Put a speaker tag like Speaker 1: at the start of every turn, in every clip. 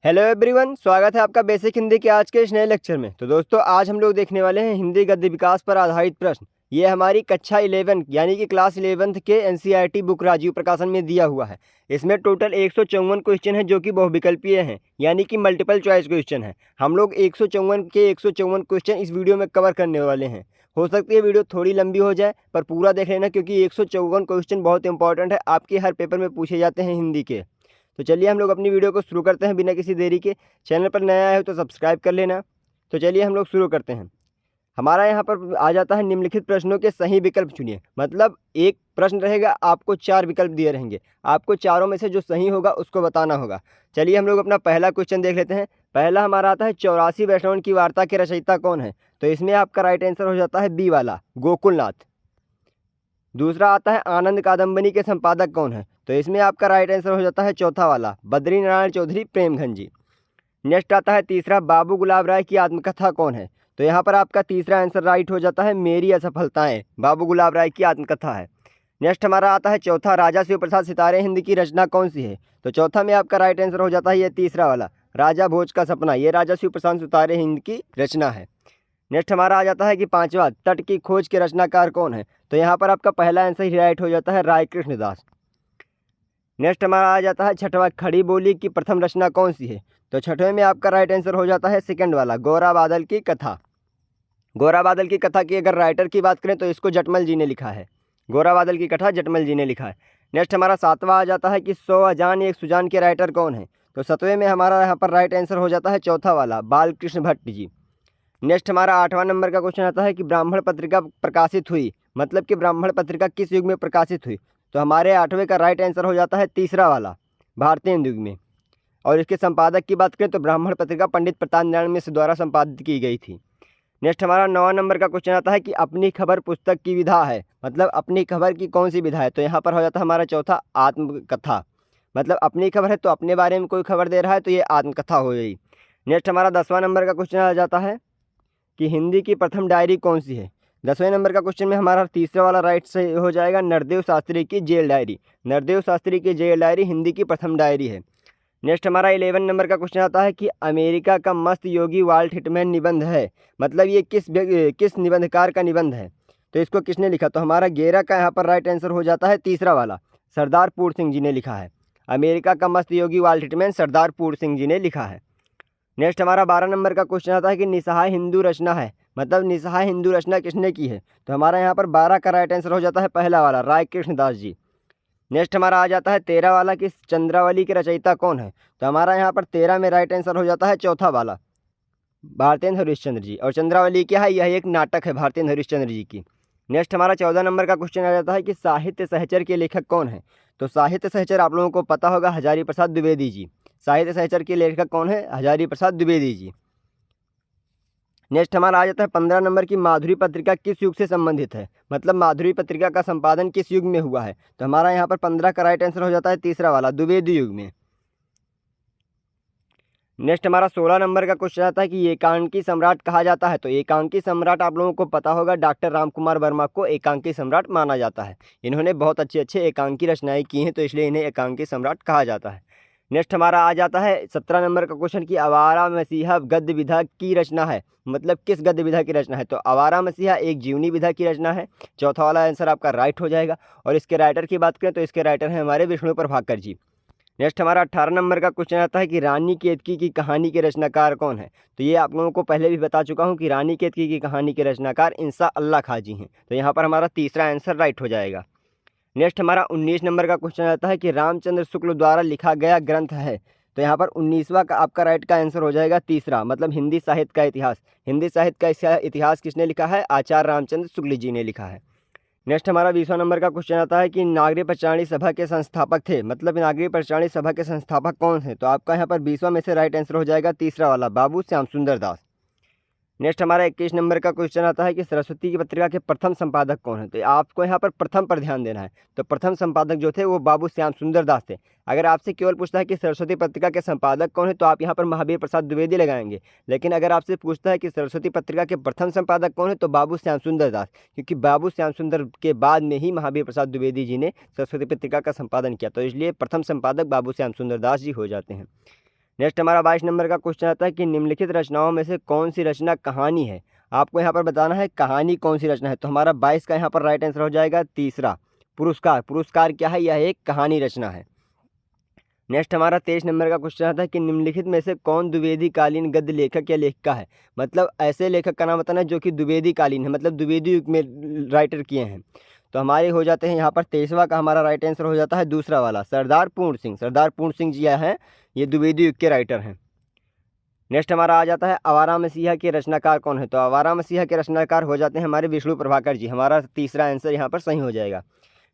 Speaker 1: Hello everyone, स्वागत है आपका बेसिक हिंदी के आज के इस नए लेक्चर में। तो दोस्तों, आज हम लोग देखने वाले हैं हिंदी गद्य विकास पर आधारित प्रश्न। ये हमारी कक्षा 11 यानी कि क्लास 11th के एनसीईआरटी बुक राजीव प्रकाशन में दिया हुआ है। इसमें टोटल 154 क्वेश्चन है जो कि बहुविकल्पीय हैं, यानी कि मल्टीपल चॉइस क्वेश्चन है। हम लोग 154 के 154 क्वेश्चन इस वीडियो में कवर करने वाले हैं। हो सकती है वीडियो थोड़ी लंबी हो जाए, पर पूरा देख लेना, क्योंकि 154 क्वेश्चन बहुत इंपॉर्टेंट है, आपके हर पेपर में पूछे जाते हैं हिंदी के। तो चलिए हम लोग अपनी वीडियो को शुरू करते हैं बिना किसी देरी के। चैनल पर नया आए हो तो सब्सक्राइब कर लेना। तो चलिए हम लोग शुरू करते हैं। हमारा यहाँ पर आ जाता है निम्नलिखित प्रश्नों के सही विकल्प चुनिए। मतलब एक प्रश्न रहेगा, आपको 4 विकल्प दिए रहेंगे, आपको चारों में से जो सही होगा उसको बताना होगा। चलिए हम लोग अपना पहला क्वेश्चन देख लेते हैं। पहला हमारा आता है 84 वैष्णवन की वार्ता के रचयिता कौन है। तो इसमें आपका राइट आंसर हो जाता है बी वाला, गोकुलनाथ। दूसरा आता है आनंद कादम्बनी के संपादक कौन है। तो इसमें आपका राइट आंसर हो जाता है चौथा वाला, बद्री नारायण चौधरी प्रेमघन जी। नेक्स्ट आता है तीसरा, बाबू गुलाब राय की आत्मकथा कौन है। तो यहाँ पर आपका तीसरा आंसर राइट हो जाता है मेरी असफलताएं, बाबू गुलाब राय की आत्मकथा है। नेक्स्ट हमारा आता है चौथा, राजा शिव प्रसाद सितारे हिंद की रचना कौन सी है। तो चौथा में आपका राइट आंसर हो जाता है ये तीसरा वाला, राजा भोज का सपना। ये राजा शिव प्रसाद सितारे हिंद की रचना है। नेक्स्ट हमारा आ जाता है कि पांचवा, तट की खोज के रचनाकार कौन है। तो यहाँ पर आपका पहला आंसर ही राइट हो जाता है राय कृष्णदास। नेक्स्ट हमारा आ जाता है छठवां, खड़ी बोली की प्रथम रचना कौन सी है। तो छठवें में आपका राइट आंसर हो जाता है सेकंड वाला, गौरा बादल की कथा। गौरा बादल की कथा की अगर राइटर की बात करें तो इसको जटमल जी ने लिखा है। गौरा बादल की कथा जटमल जी ने लिखा है। नेक्स्ट हमारा सातवां आ जाता है कि 100 अजान एक सुजान के राइटर कौन है। तो सातवें में हमारा यहाँ पर राइट आंसर हो जाता है चौथा वाला, बालकृष्ण भट्ट जी। नेक्स्ट हमारा 8वां नंबर का क्वेश्चन आता है कि ब्राह्मण पत्रिका प्रकाशित हुई, मतलब कि ब्राह्मण पत्रिका किस युग में प्रकाशित हुई। तो हमारे 8वें का राइट आंसर हो जाता है तीसरा वाला, भारतीय युग में। और इसके संपादक की बात करें तो ब्राह्मण पत्रिका पंडित प्रताप नारायण मिश्र द्वारा संपादित की गई थी। नेक्स्ट हमारा 9वां नंबर का क्वेश्चन आता है कि अपनी खबर पुस्तक की विधा है, मतलब अपनी खबर की कौन सी विधा है। तो यहाँ पर हो जाता है हमारा चौथा, आत्मकथा। मतलब अपनी खबर है तो अपने बारे में कोई खबर दे रहा है तो ये आत्मकथा हो गई। नेक्स्ट हमारा 10वां नंबर का क्वेश्चन आ जाता है कि हिंदी की प्रथम डायरी कौन सी है। 10वें नंबर का क्वेश्चन में हमारा तीसरा वाला राइट से हो जाएगा, नरदेव शास्त्री की जेल डायरी। नरदेव शास्त्री की जेल डायरी हिंदी की प्रथम डायरी है। नेक्स्ट हमारा 11 नंबर का क्वेश्चन आता है कि अमेरिका का मस्त योगी वाल्ट हिटमैन निबंध है, मतलब ये किस निबंधकार का निबंध है। तो इसको किसने लिखा। तो हमारा 11 का यहाँ पर राइट आंसर हो जाता है तीसरा वाला, सरदार पूर्ण सिंह जी ने लिखा है। अमेरिका का मस्त योगी वाल्ट हिटमैन सरदार पूर्ण सिंह जी ने लिखा है। नेक्स्ट हमारा 12 नंबर का क्वेश्चन आता है कि निसहाय हिंदू रचना है, मतलब निसहाय हिंदू रचना किसने की है। तो हमारा यहाँ पर 12 का राइट आंसर हो जाता है पहला वाला, राय कृष्णदास जी। नेक्स्ट हमारा आ जाता है 13 वाला कि चंद्रावली के रचयिता कौन है। तो हमारा यहाँ पर 13 में राइट आंसर हो जाता है चौथा वाला, भारतेंद्र हरिश्चंद्र जी। और चंद्रावली क्या है, यह एक नाटक है भारतेंद्र हरिश्चंद्र जी की। नेक्स्ट हमारा 14 नंबर का क्वेश्चन आ जाता है कि साहित्य सहचर के लेखक कौन है। तो साहित्य सहचर आप लोगों को पता होगा, हजारी प्रसाद द्विवेदी जी। साहित्य सहचर के लेखक कौन है, हजारी प्रसाद द्विवेदी जी। नेक्स्ट हमारा आ जाता है 15 नंबर की माधुरी पत्रिका किस युग से संबंधित है, मतलब माधुरी पत्रिका का संपादन किस युग में हुआ है। तो हमारा यहाँ पर 15 का राइट आंसर हो जाता है तीसरा वाला, द्विवेदी युग में। नेक्स्ट हमारा 16 नंबर का क्वेश्चन आता है कि एकांकी सम्राट कहा जाता है। तो एकांकी सम्राट आप लोगों को पता होगा, डॉक्टर रामकुमार वर्मा को एकांकी सम्राट माना जाता है। इन्होंने बहुत अच्छे अच्छे एकांकी रचनाएं की हैं, तो इसलिए इन्हें एकांकी सम्राट कहा जाता है। नेक्स्ट हमारा आ जाता है 17 नंबर का क्वेश्चन कि आवारा मसीहा गद्य विधा की रचना है, मतलब किस गद्य विधा की रचना है। तो आवारा मसीहा एक जीवनी विधा की रचना है। चौथा वाला आंसर आपका राइट हो जाएगा। और इसके राइटर की बात करें तो इसके राइटर हैं हमारे विष्णु प्रभाकर जी। नेक्स्ट हमारा 18 नंबर का क्वेश्चन आता है कि रानी केतकी की कहानी के रचनाकार कौन है। तो ये आप लोगों को पहले भी बता चुका हूँ कि रानी केतकी की कहानी के रचनाकार इंसा अल्लाह खां जी हैं। तो यहाँ पर हमारा तीसरा आंसर राइट हो जाएगा। नेक्स्ट हमारा 19 नंबर का क्वेश्चन आता है कि रामचंद्र शुक्ल द्वारा लिखा गया ग्रंथ है। तो यहाँ पर 19वां का आपका राइट का आंसर हो जाएगा तीसरा, मतलब हिंदी साहित्य का इतिहास। हिंदी साहित्य का इतिहास किसने लिखा है, आचार्य रामचंद्र शुक्ल जी ने लिखा है। नेक्स्ट हमारा 20वां नंबर का क्वेश्चन आता है कि नागरिक प्रचारणी सभा के संस्थापक थे, मतलब नागरिक प्रचारणी सभा के संस्थापक कौन थे। तो आपका यहाँ पर 20वां में से राइट आंसर हो जाएगा तीसरा वाला, बाबू श्याम सुंदर दास। नेक्स्ट हमारा 21 नंबर का क्वेश्चन आता है कि सरस्वती की पत्रिका के प्रथम संपादक कौन है। तो आपको यहाँ पर प्रथम पर ध्यान देना है। तो प्रथम संपादक जो थे वो बाबू श्याम सुंदर दास थे। अगर आपसे केवल पूछता है कि सरस्वती पत्रिका के संपादक कौन है तो आप यहाँ पर महावीर प्रसाद द्विवेदी लगाएंगे। लेकिन अगर आपसे पूछता है कि सरस्वती पत्रिका के प्रथम संपादक कौन है तो बाबू श्याम सुंदर दास, क्योंकि बाबू श्याम सुंदर के बाद में ही महावीर प्रसाद द्विवेदी जी ने सरस्वती पत्रिका का संपादन किया। तो इसलिए प्रथम संपादक बाबू श्याम सुंदर दास जी हो जाते हैं। नेक्स्ट हमारा 22 नंबर का क्वेश्चन आता है कि निम्नलिखित रचनाओं में से कौन सी रचना कहानी है। आपको यहाँ पर बताना है कहानी कौन सी रचना है। तो हमारा 22 का यहाँ पर राइट आंसर हो जाएगा तीसरा, पुरस्कार। पुरस्कार क्या है, यह एक कहानी रचना है। नेक्स्ट हमारा 23 नंबर का क्वेश्चन आता है कि निम्नलिखित में से कौन द्विवेदी कालीन गद्य लेखक या लेखिका है। मतलब ऐसे लेखक का नाम बताना है जो कि द्विवेदी कालीन है, मतलब द्विवेदी युग में राइटर किए हैं। तो हमारे हो जाते हैं यहाँ पर 23वां का हमारा राइट आंसर हो जाता है दूसरा वाला, सरदार पूर्ण सिंह। सरदार पूर्ण सिंह जी हैं, ये द्विवेदी युग के राइटर हैं। नेक्स्ट हमारा आ जाता है आवारा मसीहा के रचनाकार कौन है। तो आवारा मसीहा के रचनाकार हो जाते हैं हमारे विष्णु प्रभाकर जी। हमारा तीसरा आंसर यहाँ पर सही हो जाएगा।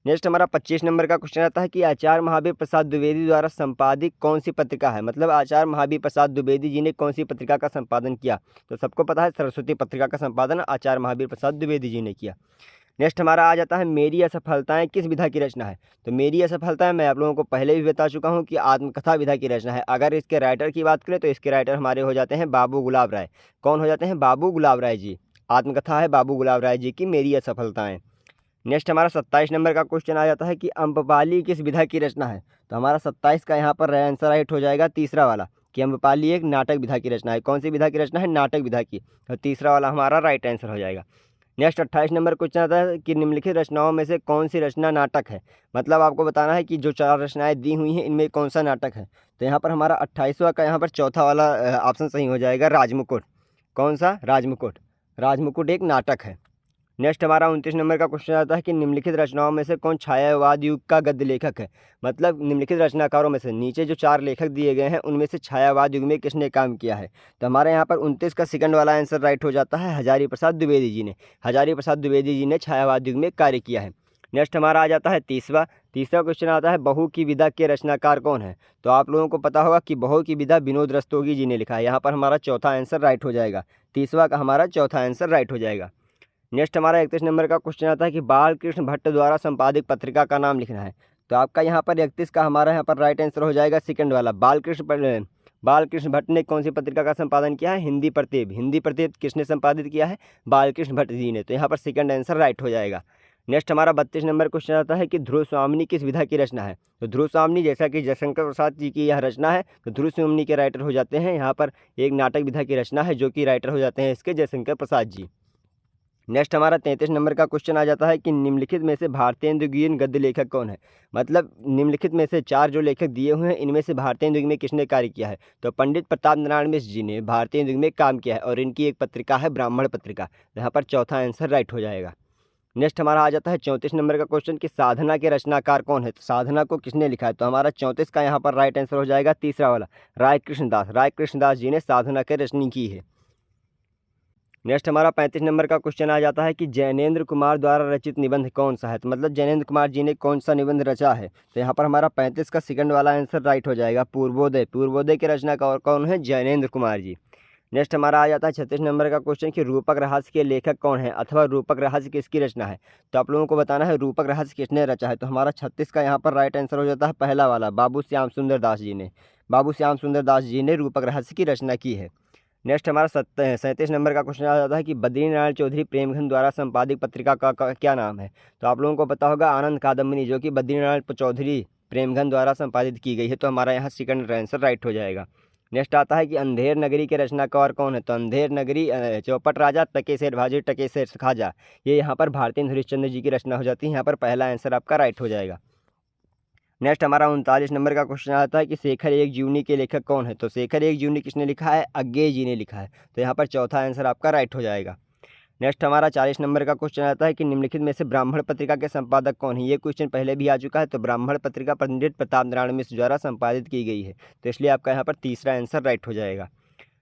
Speaker 1: नेक्स्ट हमारा 25 नंबर का क्वेश्चन आता है कि आचार्य महावीर प्रसाद द्विवेदी द्वारा संपादित कौन सी पत्रिका है। मतलब आचार्य महावीर प्रसाद द्विवेदी जी ने कौन सी पत्रिका का संपादन किया। तो सबको पता है सरस्वती पत्रिका का संपादन आचार्य महावीर प्रसाद द्विवेदी जी ने किया। नेक्स्ट हमारा आ जाता है मेरी असफलताएं किस विधा की रचना है। तो मेरी असफलताएं मैं आप लोगों को पहले भी बता चुका हूं कि आत्मकथा विधा की रचना है। अगर इसके राइटर की बात करें तो इसके राइटर हमारे हो जाते हैं बाबू गुलाब राय। कौन हो जाते हैं, बाबू गुलाब राय जी। आत्मकथा है बाबू गुलाब राय जी की मेरी असफलताएं। नेक्स्ट हमारा 27 नंबर का क्वेश्चन आ जाता है कि अम्रपाली किस विधा की रचना है। तो हमारा 27 का यहाँ पर आंसर राइट हो जाएगा तीसरा वाला कि अम्रपाली एक नाटक विधा की रचना है। कौन सी विधा की रचना है, नाटक विधा की। तो तीसरा वाला हमारा राइट आंसर हो जाएगा। नेक्स्ट 28 नंबर क्वेश्चन आता है कि निम्नलिखित रचनाओं में से कौन सी रचना नाटक है। मतलब आपको बताना है कि जो 4 रचनाएं दी हुई हैं इनमें कौन सा नाटक है। तो यहाँ पर हमारा 28वां का यहाँ पर चौथा वाला ऑप्शन सही हो जाएगा, राजमुकुट। कौन सा, राजमुकुट। राजमुकुट एक नाटक है। नेक्स्ट हमारा 29 नंबर का क्वेश्चन आता है कि निम्नलिखित रचनाओं में से कौन छायावाद युग का गद्य लेखक है। मतलब निम्नलिखित रचनाकारों में से नीचे जो 4 लेखक दिए गए हैं उनमें से छायावाद युग में किसने काम किया है। तो हमारे यहाँ पर 29 का सेकंड वाला आंसर राइट हो जाता है, हजारी प्रसाद द्विवेदी जी ने। हजारी प्रसाद द्विवेदी जी ने छायावाद युग में कार्य किया है। नेक्स्ट हमारा आ जाता है तीसरा क्वेश्चन आता है बहू की विधा के रचनाकार कौन है। तो आप लोगों को पता होगा कि बहू की विधा विनोद रस्तोगी जी ने लिखा है। यहाँ पर हमारा चौथा आंसर राइट हो जाएगा, तीसरा का हमारा चौथा आंसर राइट हो जाएगा। नेक्स्ट हमारा 31 नंबर का क्वेश्चन आता है कि बालकृष्ण भट्ट द्वारा संपादित पत्रिका का नाम लिखना है। तो आपका यहाँ पर 31 का हमारा यहाँ पर राइट आंसर हो जाएगा सेकंड वाला, बालकृष्ण भट्ट ने कौन सी पत्रिका का संपादन किया है, हिंदी प्रतीप। हिंदी प्रतीप किसने संपादित किया है, बालकृष्ण भट्ट जी ने। तो यहाँ पर सेकंड आंसर राइट हो जाएगा। नेक्स्ट हमारा 32 नंबर क्वेश्चन आता है कि ध्रुव स्वामिनी किस विधा की रचना है। तो ध्रुव स्वामिनी जैसा कि जयशंकर प्रसाद जी की यह रचना है, तो ध्रुव स्वामिनी के राइटर हो जाते हैं यहाँ पर एक नाटक विधा की रचना है जो कि राइटर हो जाते हैं इसके जयशंकर प्रसाद जी। नेक्स्ट हमारा 33 नंबर का क्वेश्चन आ जाता है कि निम्नलिखित में से भारतेंदु गिन गद्य लेखक कौन है। मतलब निम्नलिखित में से 4 जो लेखक दिए हुए हैं इनमें से भारतेंदु गिन में किसने कार्य किया है। तो पंडित प्रताप नारायण मिश्र जी ने भारतेंदु गिन में काम किया है और इनकी एक पत्रिका है ब्राह्मण पत्रिका। यहाँ पर चौथा आंसर राइट हो जाएगा। नेक्स्ट हमारा आ जाता है 34 नंबर का क्वेश्चन कि साधना के रचनाकार कौन है। तो साधना को किसने लिखा है। तो हमारा 34 का यहाँ पर राइट आंसर हो जाएगा तीसरा वाला, राय कृष्णदास। राय कृष्णदास जी ने साधना की रचना की है। नेक्स्ट हमारा 35 नंबर का क्वेश्चन आ जाता है कि जैनेन्द्र कुमार द्वारा रचित निबंध कौन सा है। तो मतलब जैनेन्द्र कुमार जी ने कौन सा निबंध रचा है। तो यहाँ पर हमारा 35 का सेकंड वाला आंसर राइट हो जाएगा, पूर्वोदय। पूर्वोदय के रचनाकार कौन है, जैनेन्द्र कुमार जी। नेक्स्ट हमारा आ जाता है 36 नंबर का क्वेश्चन कि रूपक रहस्य के लेखक कौन है अथवा रूपक रहस्य किसकी रचना है। तो आप लोगों को बताना है रूपक रहस्य किसने रचा है। तो हमारा 36 का यहाँ पर राइट आंसर हो जाता है पहला वाला, बाबू श्याम सुंदर दास जी ने। बाबू श्याम सुंदर दास जी ने रूपक रहस्य की रचना की है। नेक्स्ट हमारा 37 नंबर का क्वेश्चन आ जाता है कि बद्रीनारायण चौधरी प्रेमघन द्वारा संपादित पत्रिका का क्या नाम है। तो आप लोगों को पता होगा आनंद कादम्बिनी, जो कि बद्रीनारायण चौधरी प्रेमघन द्वारा संपादित की गई है। तो हमारा यहाँ सेकंड आंसर राइट हो जाएगा। नेक्स्ट आता है कि अंधेर नगरी के रचनाकार कौन है। तो अंधेर नगरी चौपट राजा टकेसर भाजी टकेसर खाजा, ये यहाँ पर भारतेंदु हरिश्चंद्र जी की रचना हो जाती है। यहाँ पर पहला आंसर आपका राइट हो जाएगा। नेक्स्ट हमारा 39 नंबर का क्वेश्चन आता है कि शेखर एक जीवनी के लेखक कौन है। तो शेखर एक जीवनी किसने लिखा है, अज्ञेय जी ने लिखा है। तो यहाँ पर चौथा आंसर आपका राइट हो जाएगा। नेक्स्ट हमारा 40 नंबर का क्वेश्चन आता है कि निम्नलिखित में से ब्राह्मण पत्रिका के संपादक कौन है। ये क्वेश्चन पहले भी आ चुका है। तो ब्राह्मण पत्रिका पंडित प्रताप नारायण मिश्र द्वारा संपादित की गई है। तो इसलिए आपका यहाँ पर तीसरा आंसर राइट हो जाएगा।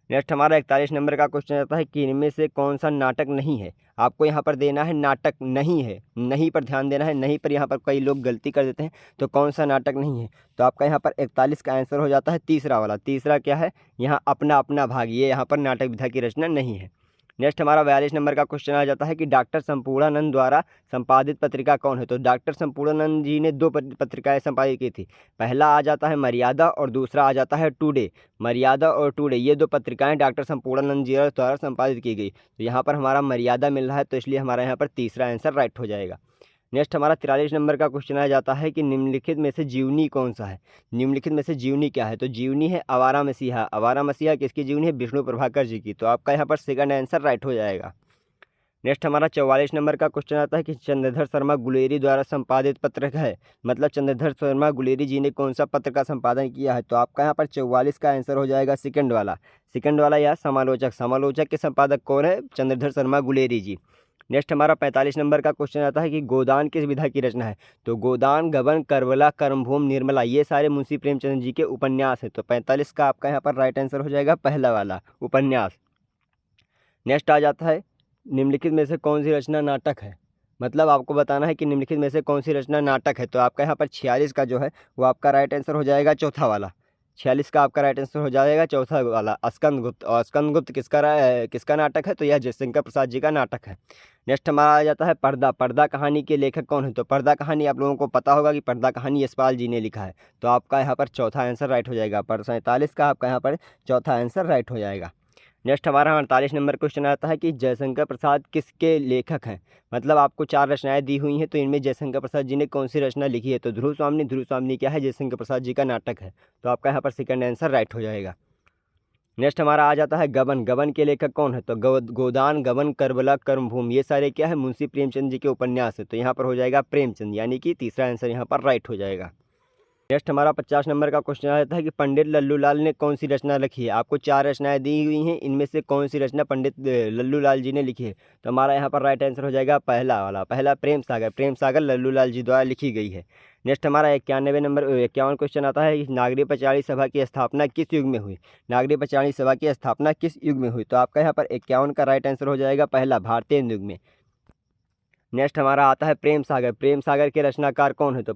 Speaker 1: नेक्स्ट हमारा 41 नंबर का क्वेश्चन आता है कि इनमें से कौन सा नाटक नहीं है। आपको यहाँ पर देना है नाटक नहीं है, नहीं पर ध्यान देना है। नहीं पर यहाँ पर कई लोग गलती कर देते हैं। तो कौन सा नाटक नहीं है। तो आपका यहाँ पर 41 का आंसर हो जाता है तीसरा वाला। तीसरा क्या है, यहाँ अपना अपना भाग, ये यहाँ पर नाटक विधा की रचना नहीं है। नेक्स्ट हमारा 42 नंबर का क्वेश्चन आ जाता है कि डॉक्टर संपूर्णानंद द्वारा संपादित पत्रिका कौन है। तो डॉक्टर संपूर्णानंद जी ने 2 पत्रिकाएं संपादित की थी। पहला आ जाता है मर्यादा और दूसरा आ जाता है टुडे। मर्यादा और टुडे ये 2 पत्रिकाएं डॉक्टर संपूर्णानंद जी द्वारा संपादित की गई। तो यहाँ पर हमारा मर्यादा मिल रहा है, तो इसलिए हमारा यहाँ पर तीसरा आंसर राइट हो जाएगा। नेक्स्ट हमारा 43 नंबर का क्वेश्चन आ जाता है कि निम्नलिखित में से जीवनी कौन सा है। निम्नलिखित में से जीवनी क्या है, तो जीवनी है आवारा मसीहा। आवारा मसीहा किसकी जीवनी है, विष्णु प्रभाकर जी की। तो आपका यहाँ पर सेकंड आंसर राइट हो जाएगा। नेक्स्ट हमारा 44 नंबर का क्वेश्चन आता है कि चंद्रधर शर्मा गुलेरी द्वारा संपादित पत्र है, मतलब चंद्रधर शर्मा गुलेरी जी ने कौन सा पत्र का संपादन किया है। तो आपका यहाँ पर 44 का आंसर हो जाएगा सेकंड वाला। सेकंड वाला या समालोचक, समालोचक के संपादक कौन है, चंद्रधर शर्मा गुलेरी जी। नेक्स्ट हमारा 45 नंबर का क्वेश्चन आता है कि गोदान किस विधा की रचना है। तो गोदान, गबन, करबला, कर्मभूमि, निर्मला ये सारे मुंशी प्रेमचंद जी के उपन्यास हैं। तो 45 का आपका यहाँ पर राइट आंसर हो जाएगा पहला वाला, उपन्यास। नेक्स्ट आ जाता है निम्नलिखित में से कौन सी रचना नाटक है, मतलब आपको बताना है कि निम्नलिखित में से कौन सी रचना नाटक है। तो आपका यहाँ पर 46 का जो है वो आपका राइट आंसर हो जाएगा चौथा वाला। 46 का आपका राइट आंसर हो जाएगा चौथा वाला, स्कंदगुप्त। और स्कंदगुप्त किसका नाटक है, तो यह जयशंकर प्रसाद जी का नाटक है। नेक्स्ट हमारा आ जाता है पर्दा। पर्दा कहानी के लेखक कौन है। तो पर्दा कहानी आप लोगों को पता होगा कि पर्दा कहानी यशपाल जी ने लिखा है। तो आपका यहाँ पर चौथा आंसर राइट हो जाएगा। पर 47 का आपका यहाँ पर चौथा आंसर राइट हो जाएगा। नेक्स्ट हमारा 48 नंबर क्वेश्चन आता है कि जयशंकर प्रसाद किसके लेखक हैं, मतलब आपको 4 रचनाएं दी हुई हैं, तो इनमें जयशंकर प्रसाद जी ने कौन सी रचना लिखी है। तो ध्रुव स्वामिनी। ध्रुव स्वामिनी क्या है, जयशंकर प्रसाद जी का नाटक है। तो आपका यहाँ पर सेकंड आंसर राइट हो जाएगा। नेक्स्ट हमारा आ जाता है गबन। गबन के लेखक कौन है। तो गोदान, गबन, करबला, कर्मभूमि ये सारे क्या है, मुंशी प्रेमचंद जी के उपन्यास है। तो यहाँ पर हो जाएगा प्रेमचंद, यानी कि तीसरा आंसर यहाँ पर राइट हो जाएगा। नेक्स्ट हमारा 50 नंबर का क्वेश्चन आ जाता है कि पंडित लल्लू लाल ने कौन सी रचना लिखी है। आपको 4 रचनाएं दी हुई हैं, इनमें से कौन सी रचना पंडित लल्लू लाल जी ने लिखी है। तो हमारा यहाँ पर राइट आंसर हो जाएगा पहला वाला, पहला प्रेम सागर। प्रेम सागर लल्लू लाल जी द्वारा लिखी गई है। नेक्स्ट हमारा 51 क्वेश्चन आता है कि नागरी पचाड़ी सभा की स्थापना किस युग में हुई। नागरी पचाड़ी सभा की स्थापना किस युग में हुई। तो आपका यहाँ पर 51 का राइट आंसर हो जाएगा पहला, भारतीय युग में। नेक्स्ट हमारा आता है प्रेम सागर। प्रेम सागर के रचनाकार कौन है। तो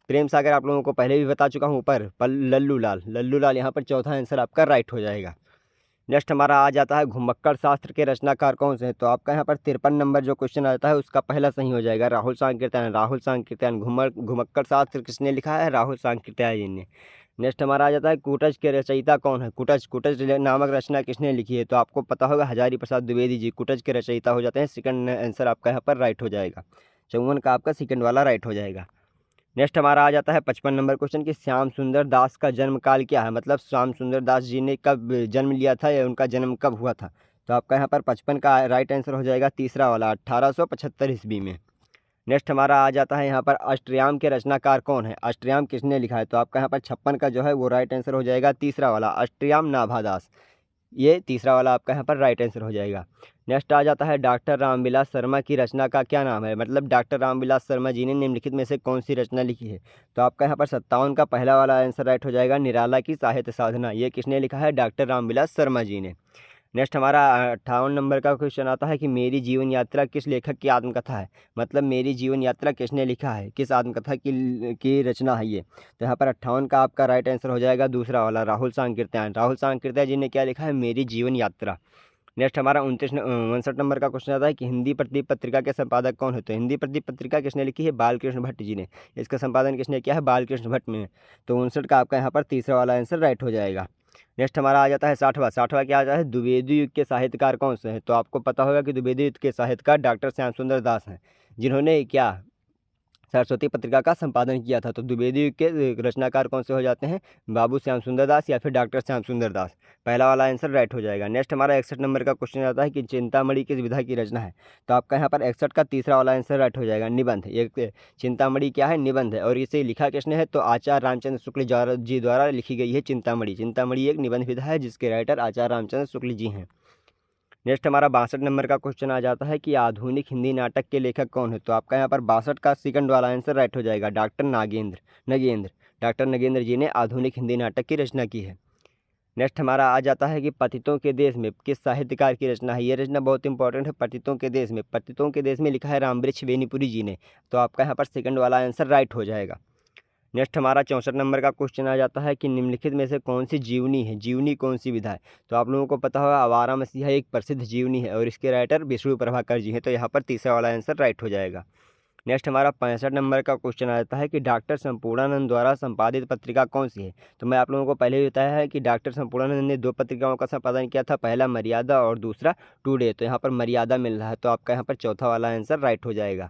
Speaker 1: प्रेम सागर आप लोगों को पहले भी बता चुका हूँ ऊपर, पर लल्लू लाल। लल्लू लाल यहाँ पर चौथा आंसर आपका राइट हो जाएगा। नेक्स्ट हमारा आ जाता है घुमक्कड़ शास्त्र के रचनाकार कौन से हैं। तो आपका यहाँ पर 53 नंबर जो क्वेश्चन आता है उसका पहला सही हो जाएगा, राहुल सांकृत्यायन। राहुल सांकृत्यायन। घुमक्कड़ शास्त्र किसने लिखा है, राहुल सांकृत्यायन जी ने। नेक्स्ट हमारा आ जाता है कूटज के रचयिता कौन है। कूटज नामक रचना किसने लिखी है। तो आपको पता होगा हजारी प्रसाद द्विवेदी जी कूटज के रचयिता हो जाते हैं। सेकंड आंसर आपका यहाँ पर राइट हो जाएगा। 54 का आपका सेकंड वाला राइट हो जाएगा। नेक्स्ट हमारा आ जाता है 55 नंबर क्वेश्चन कि श्याम सुंदर दास का जन्म काल क्या है, मतलब श्याम सुंदर दास जी ने कब जन्म लिया था या उनका जन्म कब हुआ था। तो आपका यहाँ पर 55 का राइट आंसर हो जाएगा तीसरा वाला, 1875 ईस्वी में। नेक्स्ट हमारा आ जाता है यहाँ पर अष्टयाम के रचनाकार कौन है। अष्टयाम किसने लिखा है। तो आपका यहाँ पर 56 का जो है वो राइट आंसर हो जाएगा तीसरा वाला, अष्टयाम नाभादास। ये तीसरा वाला आपका यहाँ पर राइट आंसर हो जाएगा। नेक्स्ट आ जाता है डॉक्टर रामविलास शर्मा की रचना का क्या नाम है, मतलब डॉक्टर रामविलास शर्मा जी ने निम्नलिखित में से कौन सी रचना लिखी है। तो आपका यहाँ पर 57 का पहला वाला आंसर राइट हो जाएगा, निराला की साहित्य साधना। ये किसने लिखा है, डॉक्टर रामविलास शर्मा जी ने। नेक्स्ट हमारा 58 नंबर का क्वेश्चन आता है कि मेरी जीवन यात्रा किस लेखक की आत्मकथा है, मतलब मेरी जीवन यात्रा किसने लिखा है, किस आत्मकथा की रचना है ये। तो यहाँ पर 58 का आपका राइट आंसर हो जाएगा दूसरा वाला, राहुल सांकृत्यायन। राहुल सांकृत्यायन जी ने क्या लिखा है, मेरी जीवन यात्रा। नेक्स्ट हमारा 59 नंबर का क्वेश्चन आता है कि हिंदी प्रदीप पत्रिका के संपादक कौन है। तो हिंदी प्रदीप पत्रिका किसने लिखी है, बालकृष्ण भट्ट जी ने। इसका संपादन किसने किया है, बालकृष्ण भट्ट ने। तो 59 का आपका यहाँ पर तीसरा वाला आंसर राइट हो जाएगा। नेक्स्ट हमारा आ जाता है 60वां क्या आ जाता है, द्विवेदी युग के साहित्यकार कौन से हैं। तो आपको पता होगा कि द्विवेदी युग के साहित्यकार डॉक्टर श्याम सुंदर दास हैं, जिन्होंने क्या सरस्वती पत्रिका का संपादन किया था। तो द्विवेदी युग के रचनाकार कौन से हो जाते हैं, बाबू श्याम सुंदर दास या फिर डॉक्टर श्याम सुंदर दास। पहला वाला आंसर राइट हो जाएगा। नेक्स्ट हमारा 61 नंबर का क्वेश्चन आता है कि चिंतामणि किस विधा की रचना है। तो आपका यहाँ पर 61 का तीसरा वाला आंसर राइट हो जाएगा, निबंध। एक चिंतामणि क्या है, निबंध है। और इसे लिखा किसने है, तो आचार्य रामचंद्र शुक्ल जी द्वारा लिखी गई है चिंतामणि। चिंतामणि एक निबंध विधा है जिसके राइटर आचार्य रामचंद्र शुक्ल जी हैं। नेक्स्ट हमारा 62 नंबर का क्वेश्चन आ जाता है कि आधुनिक हिंदी नाटक के लेखक कौन है। तो आपका यहाँ पर 62 का सेकंड वाला आंसर राइट हो जाएगा, डॉक्टर नगेंद्र। डॉक्टर नगेंद्र जी ने आधुनिक हिंदी नाटक की रचना की है। नेक्स्ट हमारा आ जाता है कि पतितों के देश में किस साहित्यकार की रचना है। ये रचना बहुत इंपॉर्टेंट है, पतितों के देश में। पतितों के देश में लिखा है रामवृक्ष बेनीपुरी जी ने। तो आपका यहाँ पर सेकंड वाला आंसर राइट हो जाएगा। नेक्स्ट हमारा 64 नंबर का क्वेश्चन आ जाता है कि निम्नलिखित में से कौन सी जीवनी है, जीवनी कौन सी विधा है। तो आप लोगों को पता होगा आवारा मसीहा एक प्रसिद्ध जीवनी है और इसके राइटर विष्णु प्रभाकर जी हैं। तो यहाँ पर तीसरा वाला आंसर राइट हो जाएगा। नेक्स्ट हमारा 65 नंबर का क्वेश्चन आ जाता है कि डॉक्टर संपूर्णानंद द्वारा संपादित पत्रिका कौन सी है। तो मैं आप लोगों को पहले ही बताया है कि डॉक्टर संपूर्णानंद ने 2 पत्रिकाओं का संपादन किया था, पहला मर्यादा और दूसरा टुडे। तो यहाँ पर मर्यादा मिल रहा है, तो आपका यहाँ पर चौथा वाला आंसर राइट हो जाएगा।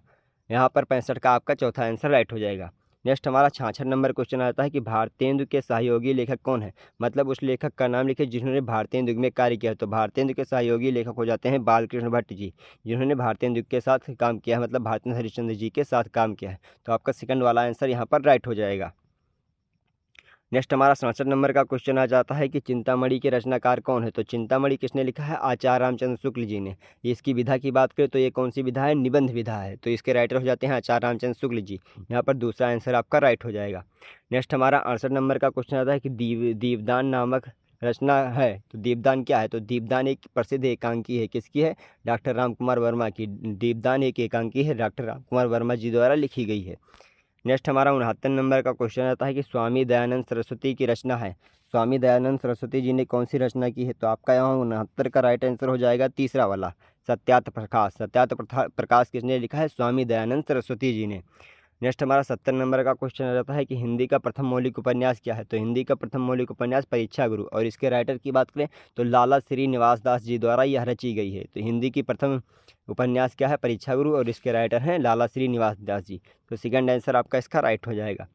Speaker 1: यहाँ पर 65 का आपका चौथा आंसर राइट हो जाएगा। नेक्स्ट हमारा 66 नंबर क्वेश्चन आता है कि भारतेंदु के सहयोगी लेखक कौन है। मतलब उस लेखक का नाम लिखे जिन्होंने भारतेंदु में कार्य किया। तो भारतेंदु के सहयोगी लेखक हो जाते हैं बालकृष्ण भट्ट जी, जिन्होंने भारतेंदु के साथ काम किया है, मतलब भारतेंदु हरिश्चंद्र जी के साथ काम किया है। तो आपका सेकंड वाला आंसर यहाँ पर राइट हो जाएगा। नेक्स्ट हमारा 67 नंबर का क्वेश्चन आ जाता है कि चिंतामणि के रचनाकार कौन है। तो चिंतामणि किसने लिखा है, आचार्य रामचंद्र शुक्ल जी ने। इसकी विधा की बात करें तो ये कौन सी विधा है, निबंध विधा है। तो इसके राइटर हो जाते हैं आचार्य रामचंद्र शुक्ल जी। यहाँ पर दूसरा आंसर आपका राइट हो जाएगा। नेक्स्ट हमारा 68 नंबर का क्वेश्चन आता है कि दीपदान नामक रचना है। तो दीपदान क्या है, तो दीपदान एक प्रसिद्ध एकांकी है, किसकी है, डॉक्टर राम कुमार वर्मा की। दीपदान एक एकांकी है, डॉक्टर राम कुमार वर्मा जी द्वारा लिखी गई है। नेक्स्ट हमारा 69 नंबर का क्वेश्चन आता है कि स्वामी दयानंद सरस्वती की रचना है। स्वामी दयानंद सरस्वती जी ने कौन सी रचना की है। तो आपका यहाँ 69 का राइट आंसर हो जाएगा तीसरा वाला, सत्यार्थ प्रकाश। सत्यार्थ प्रकाश किसने लिखा है, स्वामी दयानंद सरस्वती जी ने। नेक्स्ट हमारा 70 नंबर का क्वेश्चन आ जाता है कि हिंदी का प्रथम मौलिक उपन्यास क्या है। तो हिंदी का प्रथम मौलिक उपन्यास परीक्षा गुरु, और इसके राइटर की बात करें तो लाला श्रीनिवास दास जी द्वारा यह रची गई है। तो हिंदी की प्रथम उपन्यास क्या है, परीक्षा गुरु, और इसके राइटर हैं लाला श्रीनिवास दास जी। तो सेकंड आंसर आपका इसका राइट हो जाएगा।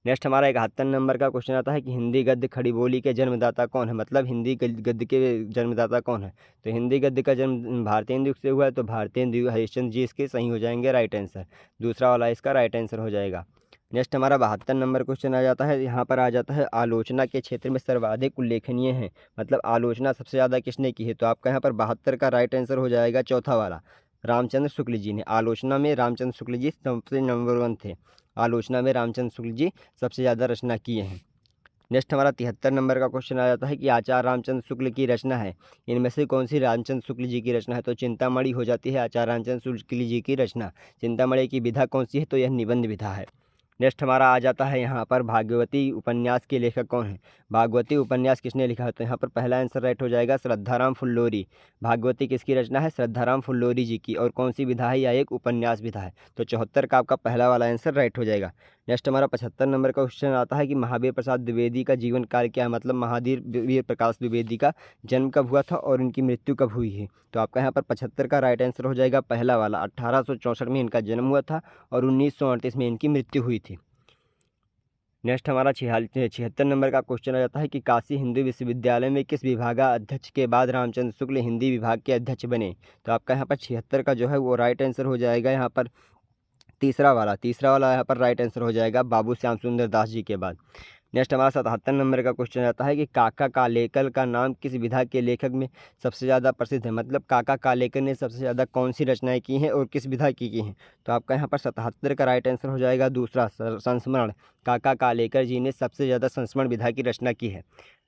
Speaker 1: नेक्स्ट हमारा 71 नंबर का क्वेश्चन आता है कि हिंदी गद्य खड़ी बोली के जन्मदाता कौन है। मतलब हिंदी गद्य के जन्मदाता कौन है। तो हिंदी गद्य का जन्म भारतेंदु से हुआ है। तो भारतेंदु हरिश्चंद्र जी इसके सही हो जाएंगे राइट आंसर। दूसरा वाला इसका राइट आंसर हो जाएगा। नेक्स्ट हमारा 72 नंबर क्वेश्चन आ जाता है, यहाँ पर आ जाता है आलोचना के क्षेत्र में सर्वाधिक उल्लेखनीय है। मतलब आलोचना सबसे ज़्यादा किसने की है। तो आपका यहाँ पर 72 का राइट आंसर हो जाएगा चौथा वाला, रामचंद्र शुक्ल जी ने। आलोचना में रामचंद्र शुक्ल जी सबसे नंबर 1 थे। आलोचना में रामचंद्र शुक्ल जी सबसे ज़्यादा रचना किए हैं। नेक्स्ट हमारा 73 नंबर का क्वेश्चन आ जाता है कि आचार्य रामचंद्र शुक्ल की रचना है, इनमें से कौन सी रामचंद्र शुक्ल जी की रचना है। तो चिंतामणि हो जाती है आचार्य रामचंद्र शुक्ल जी की रचना। चिंतामणि की विधा कौन सी है, तो यह निबंध विधा है। नेक्स्ट हमारा आ जाता है यहाँ पर भागवती उपन्यास के लेखक कौन है। भागवती उपन्यास किसने लिखा है। तो यहाँ पर पहला आंसर राइट हो जाएगा श्रद्धाराम फुल्लोरी। भागवती किसकी रचना है, श्रद्धाराम फुल्लोरी जी की। और कौन सी विधा है, या एक उपन्यास विधा है। तो 74 का आपका पहला वाला आंसर राइट हो जाएगा। नेक्स्ट हमारा 75 नंबर का क्वेश्चन आता है कि महावीर प्रसाद द्विवेदी का जीवन काल क्या है। मतलब महावीर प्रकाश द्विवेदी का जन्म कब हुआ था और इनकी मृत्यु कब हुई है। तो आपका यहाँ पर 75 का राइट आंसर हो जाएगा पहला वाला, 1864 में इनका जन्म हुआ था और 1938 में इनकी मृत्यु हुई थी। नेक्स्ट हमारा 76 नंबर का क्वेश्चन आ जाता है कि काशी हिंदू विश्वविद्यालय में किस विभागाध्यक्ष के बाद रामचंद्र शुक्ल हिंदी विभाग के अध्यक्ष बने। तो आपका यहाँ पर 76 का जो है वो राइट आंसर हो जाएगा यहाँ पर तीसरा वाला यहाँ पर राइट आंसर हो जाएगा बाबू श्याम सुंदर दास जी के बाद। नेक्स्ट हमारा 77 नंबर का क्वेश्चन आता है कि काका कालेकर का नाम किस विधा के लेखक में सबसे ज़्यादा प्रसिद्ध है। मतलब काका कालेकर ने सबसे ज़्यादा कौन सी रचनाएं की हैं और किस विधा की हैं। तो आपका यहाँ पर 77 का राइट आंसर हो जाएगा दूसरा, संस्मरण। काका कालेकर जी ने सबसे ज़्यादा संस्मरण विधा की रचना की है।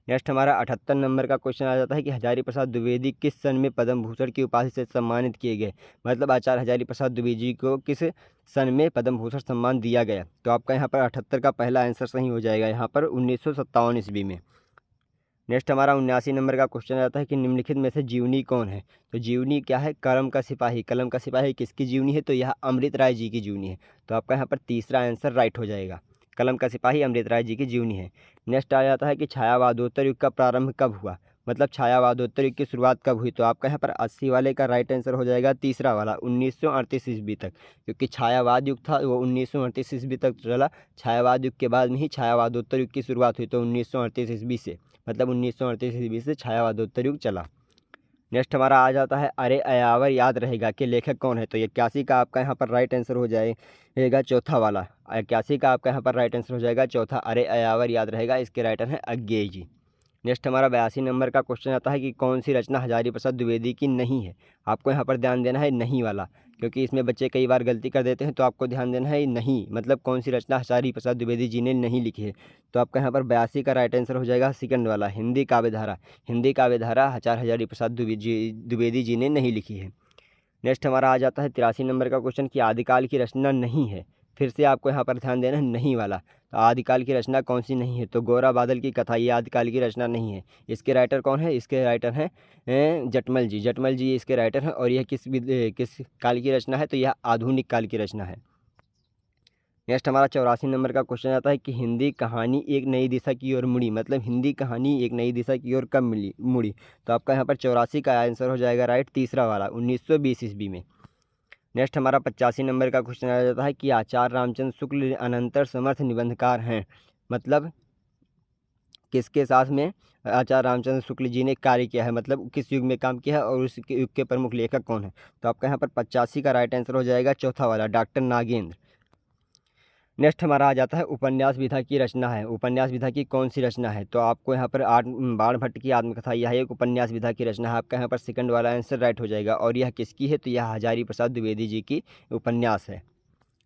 Speaker 1: नेक्स्ट हमारा 78 नंबर का क्वेश्चन आ जाता है कि हजारी प्रसाद द्विवेदी किस सन में पद्म भूषण की उपाधि से सम्मानित किए गए। मतलब आचार्य हजारी प्रसाद द्विवेदी को किस सन में पद्म भूषण सम्मान दिया गया। तो आपका यहाँ पर 78 का पहला आंसर सही हो जाएगा यहाँ पर 1957 ईस्वी में। नेक्स्ट हमारा 79 नंबर का क्वेश्चन आता है कि निम्नलिखित में से जीवनी कौन है। तो जीवनी क्या है, कलम का सिपाही। कलम का सिपाही किसकी जीवनी है, तो यह अमृत राय जी की जीवनी है। तो आपका यहाँ पर तीसरा आंसर राइट हो जाएगा, कलम का सिपाही अमृत राय जी की जीवनी है। नेक्स्ट आ जाता है कि छायावादोत्तर युग का प्रारंभ कब हुआ। मतलब छायावादोत्तर युग की शुरुआत कब हुई। तो आपका यहाँ पर 80 वाले का राइट आंसर हो जाएगा तीसरा वाला, 1938 ईस्वी तक। क्योंकि छायावाद युग था वो 1938 ईस्वी तक चला। छायावाद युग के बाद में ही छायावादोत्तर युग की शुरुआत हुई, तो 1938 ईस्वी से, मतलब 1938 ईस्वी से छायावादोत्तर युग चला। नेक्स्ट हमारा आ जाता है अरे अयावर याद रहेगा के लेखक कौन है। तो 81 का आपका यहाँ पर राइट आंसर हो जाएगा चौथा वाला। 81 का आपका यहाँ पर राइट आंसर हो जाएगा चौथा, अरे अयावर याद रहेगा। इसके राइटर हैं अज्ञेय जी। नेक्स्ट हमारा 82 नंबर का क्वेश्चन आता है कि कौन सी रचना हजारी प्रसाद द्विवेदी की नहीं है। आपको यहाँ पर ध्यान देना है नहीं वाला, क्योंकि इसमें बच्चे कई बार गलती कर देते हैं। तो आपको ध्यान देना है नहीं, मतलब कौन सी रचना हजारी प्रसाद द्विवेदी जी ने नहीं लिखी है। तो आपका यहाँ पर 82 का राइट आंसर हो जाएगा सेकंड वाला, हिंदी काव्यधारा। हिंदी काव्यधारा आचार्य हजारी प्रसाद द्विवेदी जी ने नहीं लिखी है। नेक्स्ट हमारा आ जाता है 83 नंबर का क्वेश्चन कि आदिकाल की रचना नहीं है। फिर से आपको यहाँ पर ध्यान देना है नहीं वाला। तो आदिकाल की रचना कौन सी नहीं है। तो गौरा बादल की कथा ये आदिकाल की रचना नहीं है। इसके राइटर कौन है, इसके राइटर हैं जटमल जी। जटमल जी इसके राइटर हैं। और यह किस काल की रचना है, तो यह आधुनिक काल की रचना है। नेक्स्ट हमारा 84 नंबर का क्वेश्चन आता है कि हिंदी कहानी एक नई दिशा की ओर मुड़ी। मतलब हिंदी कहानी एक नई दिशा की ओर कब मुड़ी। तो आपका यहाँ पर 84 का आंसर हो जाएगा राइट तीसरा वाला, 1920 ईस्वी में। नेक्स्ट हमारा 85 नंबर का क्वेश्चन आ जाता है कि आचार्य रामचंद्र शुक्ल अनंतर समर्थ निबंधकार हैं, मतलब किसके साथ में आचार्य रामचंद्र शुक्ल जी ने कार्य किया है, मतलब किस युग में काम किया है और उस युग के प्रमुख लेखक कौन है। तो आपका यहाँ पर 85 का राइट आंसर हो जाएगा चौथा वाला, डॉक्टर नागेंद्र। नेक्स्ट हमारा आ जाता है उपन्यास विधा की रचना है, उपन्यास विधा की कौन सी रचना है। तो आपको यहाँ पर बाणभट्ट की आत्मकथा, यह एक उपन्यास विधा की रचना है। आपका यहाँ पर सेकंड वाला आंसर राइट हो जाएगा। और यह किसकी है, तो यह हजारी प्रसाद द्विवेदी जी की उपन्यास है।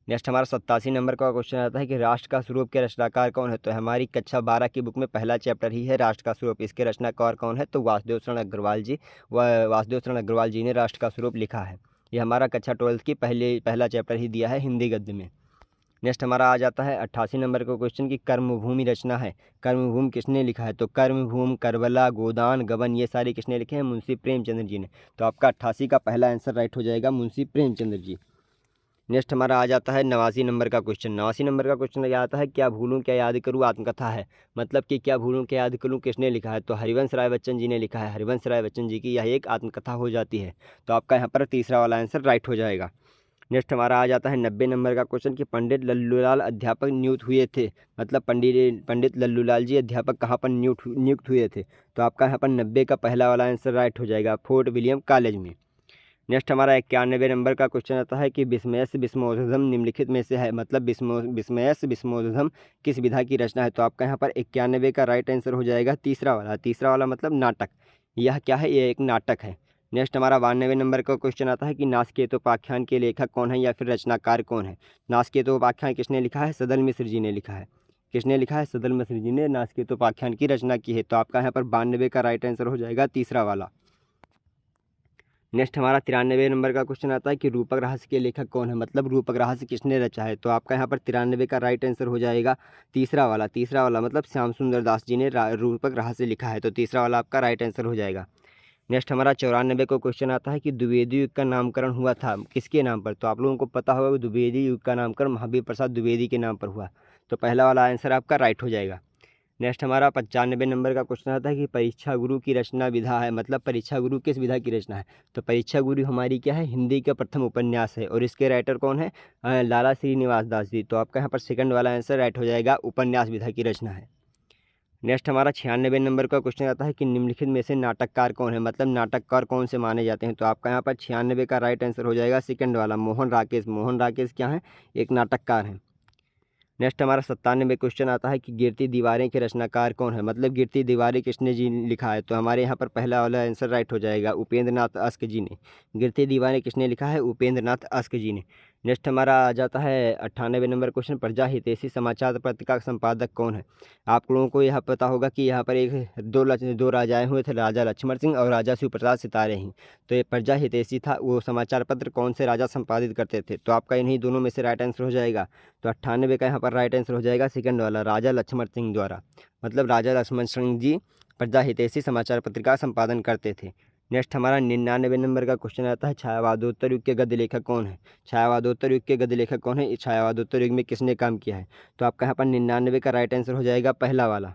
Speaker 1: नेक्स्ट हमारा 87 नंबर का क्वेश्चन आता है कि राष्ट्र का स्वरूप के रचनाकार कौन है। तो हमारी कक्षा 12 की बुक में पहला चैप्टर ही है राष्ट्र का स्वरूप। इसके रचनाकार कौन है, तो वासुदेव शरण अग्रवाल जी। वासुदेव शरण अग्रवाल जी ने राष्ट्र का स्वरूप लिखा है। ये हमारा कक्षा 12 की पहला चैप्टर ही दिया है हिंदी गद्य में। नेक्स्ट हमारा आ जाता है 88 नंबर का क्वेश्चन की कर्मभूमि रचना है, कर्मभूमि किसने लिखा है। तो कर्मभूमि, करबला, गोदान, गबन, ये सारे किसने लिखे हैं, मुंशी प्रेमचंद्र जी ने। तो आपका 88 का पहला आंसर राइट हो जाएगा, मुंशी प्रेमचंद्र जी। नेक्स्ट हमारा आ जाता है 89 नंबर का क्वेश्चन। 89 नंबर का क्वेश्चन क्या आता है, क्या भूलूं क्या याद करूं आत्मकथा है, मतलब कि क्या भूलूं क्या याद करूं किसने लिखा है। तो हरिवंश राय बच्चन जी ने लिखा है, हरिवंश राय बच्चन जी की यह एक आत्मकथा हो जाती है। तो आपका यहाँ पर तीसरा वाला आंसर राइट हो जाएगा। नेक्स्ट हमारा आ जाता है 90 नंबर का क्वेश्चन कि पंडित लल्लूलाल अध्यापक नियुक्त हुए थे, मतलब पंडित लल्लूलाल जी अध्यापक कहाँ पर नियुक्त हुए थे। तो आपका यहाँ पर 90 का पहला वाला आंसर राइट हो जाएगा, फोर्ट विलियम कॉलेज में। नेक्स्ट हमारा 91 नंबर का क्वेश्चन आता है कि विस्मयस विस्मोधम निम्नलिखित में से है, मतलब विस्मयस विस्मोधम किस विधा की रचना है। तो आपका यहाँ पर 91 का राइट आंसर हो जाएगा तीसरा वाला, तीसरा वाला मतलब नाटक। यह क्या है, यह एक नाटक है। नेक्स्ट हमारा 92 नंबर का क्वेश्चन आता है कि नासकेतोपाख्यान के लेखक कौन है या फिर रचनाकार कौन है। नासकेतोपाख्यान किसने लिखा है, सदल मिश्र जी ने लिखा है। किसने लिखा है, सदल मिश्र जी ने नासकेतोपाख्यान की रचना की है। तो आपका यहाँ पर 92 का राइट आंसर हो जाएगा तीसरा वाला। नेक्स्ट हमारा 93 नंबर का क्वेश्चन आता है कि रूपक रहस्य के लेखक कौन है, मतलब रूपक रहस्य किसने रचा है। तो आपका यहाँ पर 93 का राइट आंसर हो जाएगा तीसरा वाला मतलब श्याम सुंदर दास जी ने रूपक रहस्य लिखा है। तो तीसरा वाला आपका राइट आंसर हो जाएगा। नेक्स्ट हमारा 94 को क्वेश्चन आता है कि द्विवेदी युग का नामकरण हुआ था किसके नाम पर। तो आप लोगों को पता होगा कि द्विवेदी युग का नामकरण महावीर प्रसाद द्विवेदी के नाम पर हुआ। तो पहला वाला आंसर आपका राइट हो जाएगा। नेक्स्ट हमारा 95 नंबर का क्वेश्चन आता है कि परीक्षा गुरु की रचना विधा है, मतलब परीक्षा गुरु किस विधा की रचना है। तो परीक्षा गुरु हमारी क्या है, हिंदी का प्रथम उपन्यास है और इसके राइटर कौन है, लाला श्रीनिवास दास जी। तो आपका यहाँ पर सेकंड वाला आंसर राइट हो जाएगा, उपन्यास विधा की रचना है। नेक्स्ट हमारा 96 नंबर का क्वेश्चन आता है कि निम्नलिखित में से नाटककार कौन है, मतलब नाटककार कौन से माने जाते हैं। तो आपका यहाँ पर 96 का राइट आंसर हो जाएगा सेकंड वाला, मोहन राकेश। मोहन राकेश क्या है, एक नाटककार हैं। नेक्स्ट हमारा 97 क्वेश्चन आता है कि गिरती दीवारें के रचनाकार कौन है, मतलब गिरती दीवारें किसने जी लिखा है। तो हमारे यहाँ पर पहला वाला आंसर राइट हो जाएगा, उपेंद्र नाथ अस्क जी ने। गिरती दीवारें किसने लिखा है, उपेंद्र नाथ अस्क जी ने। नेक्स्ट हमारा आ जाता है 98 नंबर क्वेश्चन, प्रजा हितैषी समाचार पत्रिका का संपादक कौन है। आप लोगों को यह पता होगा कि यहाँ पर दो राजाएँ हुए थे, राजा लक्ष्मण सिंह और राजा शिवप्रसाद सितारे ही। तो ये प्रजा हितैषी था, वो समाचार पत्र कौन से राजा संपादित करते थे। तो आपका इन्हीं दोनों में से राइट आंसर हो जाएगा। तो 98 का यहाँ पर राइट आंसर हो जाएगा सेकंड वाला, राजा लक्ष्मण सिंह द्वारा, मतलब राजा लक्ष्मण सिंह जी प्रजा हितैषी समाचार पत्रिका संपादन करते थे। नेक्स्ट हमारा 99 नंबर का क्वेश्चन आता है छायावादोत्तर युग के गद्य लेखक कौन है। छायावादोत्तर युग के गद्य लेखक कौन है, छायावादोत्तर युग में किसने काम किया है। तो आपका यहाँ पर 99 का राइट आंसर हो जाएगा पहला वाला,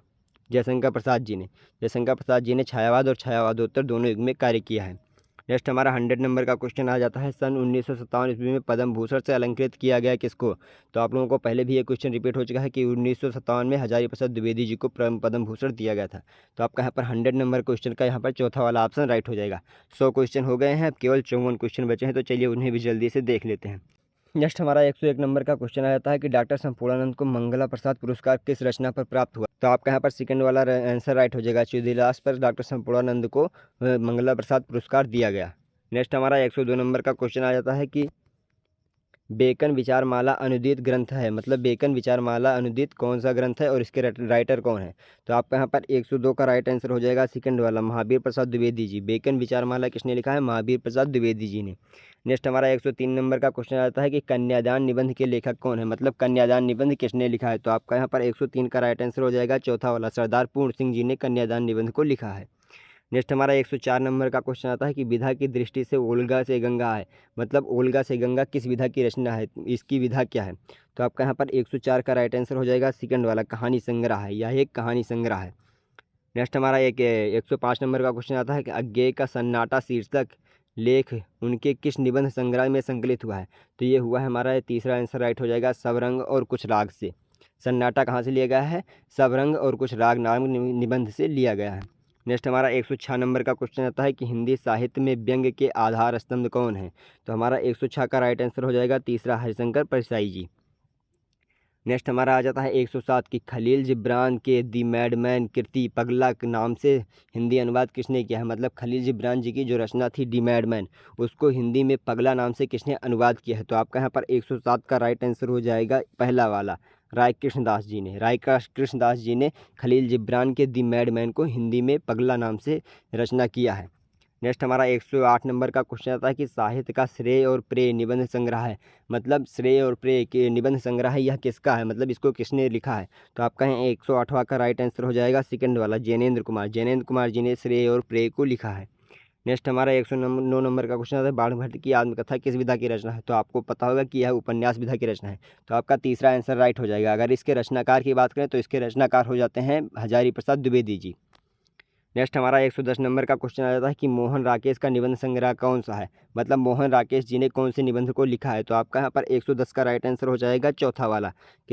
Speaker 1: जयशंकर प्रसाद जी ने। जयशंकर प्रसाद जी ने छायावाद और छायावादोत्तर दोनों युग में कार्य किया है। नेक्स्ट हमारा 100 नंबर का क्वेश्चन आ जाता है, सन 1957 ईस्वी में पद्म भूषण से अलंकृत किया गया किसको। तो आप लोगों को पहले भी ये क्वेश्चन रिपीट हो चुका है कि 1957 में हजारी प्रसाद द्विवेदी जी को पद्म भूषण दिया गया था। तो आपका यहाँ पर 100 नंबर क्वेश्चन का यहाँ पर चौथा वाला ऑप्शन राइट हो जाएगा। 100 क्वेश्चन हो गए हैं, अब केवल 54 क्वेश्चन बचे हैं, तो चलिए उन्हें भी जल्दी से देख लेते हैं। नेक्स्ट हमारा 101 नंबर का क्वेश्चन आ जाता है कि डॉक्टर संपूर्णानंद को मंगला प्रसाद पुरस्कार किस रचना पर प्राप्त हुआ। तो आपका यहाँ पर सेकंड वाला आंसर राइट हो जाएगा, चौधरीलास पर डॉक्टर संपूर्णानंद को मंगला प्रसाद पुरस्कार दिया गया। नेक्स्ट हमारा 102 नंबर का क्वेश्चन आ जाता है कि बेकन विचारमाला अनुदित ग्रंथ है, मतलब बेकन विचारमाला अनुदित कौन सा ग्रंथ है और इसके राइटर कौन है। तो आपका यहाँ पर 102 का राइट आंसर हो जाएगा सेकंड वाला, महावीर प्रसाद द्विवेदी जी। बेकन विचारमाला किसने लिखा है, महावीर प्रसाद द्विवेदी जी ने। नेक्स्ट हमारा 103 नंबर का क्वेश्चन आता है कि कन्यादान निबंध के लेखक कौन है, मतलब कन्यादान निबंध किसने लिखा है। तो आपका यहाँ पर 103 का राइट आंसर हो जाएगा चौथा वाला, सरदार पूर्ण सिंह जी ने कन्यादान निबंध को लिखा है। नेक्स्ट हमारा 104 नंबर का क्वेश्चन आता है कि विधा की दृष्टि से ओल्गा से गंगा है, मतलब ओल्गा से गंगा किस विधा की रचना है, इसकी विधा क्या है। तो आपका यहाँ पर 104 का राइट आंसर हो जाएगा सेकंड वाला, कहानी संग्रह है, यह एक कहानी संग्रह है। नेक्स्ट हमारा 105 नंबर का क्वेश्चन आता है कि अज्ञेय का सन्नाटा शीर्षक लेख उनके किस निबंध संग्रह में संकलित हुआ है? तो ये हुआ है हमारा तीसरा आंसर राइट हो जाएगा, सब रंग और कुछ राग से। सन्नाटा कहाँ से लिया गया है? सब रंग और कुछ राग नाम निबंध से लिया गया है। नेक्स्ट हमारा 106 नंबर का क्वेश्चन आता है कि हिंदी साहित्य में व्यंग्य के आधार स्तंभ कौन है? तो हमारा 106 का राइट आंसर हो जाएगा तीसरा, हरिशंकर परसाई जी। नेक्स्ट हमारा आ जाता है 107 की खलील जिब्रान के दी मैडमैन कृति पगला के नाम से हिंदी अनुवाद किसने किया है? मतलब खलील जिब्रान जी की जो रचना थी दी मैडमैन, उसको हिंदी में पगला नाम से किसने अनुवाद किया है? तो आपका यहाँ पर 107 का राइट आंसर हो जाएगा पहला वाला, राय कृष्णदास जी ने। राय कृष्णदास जी ने खलील जिब्रान के दी मैडमैन को हिंदी में पगला नाम से रचना किया है। नेक्स्ट हमारा 108 नंबर का क्वेश्चन आता है कि साहित्य का श्रेय और प्रेय निबंध संग्रह है। मतलब श्रेय और प्रेय के निबंध संग्रह है, यह किसका है? मतलब इसको किसने लिखा है? तो आपका यहाँ 108वां का राइट आंसर हो जाएगा सेकंड वाला, जैनेन्द्र कुमार। जैनेन्द्र कुमार जी ने श्रेय और प्रेय को लिखा है। नेक्स्ट हमारा 109 नंबर का क्वेश्चन आता है बाणभट्ट की आत्मकथा किस विधा की रचना है? तो आपको पता होगा कि यह उपन्यास विधा की रचना है। तो आपका तीसरा आंसर राइट हो जाएगा। अगर इसके रचनाकार की बात करें तो इसके रचनाकार हो जाते हैं हजारी प्रसाद द्विवेदी जी। नेक्स्ट हमारा 110 नंबर का क्वेश्चन आ जाता है कि मोहन राकेश का निबंध संग्रह कौन सा है? मतलब मोहन राकेश जी ने कौन से निबंध को लिखा है? तो आपका यहाँ पर 110 का राइट आंसर हो जाएगा चौथा वाला,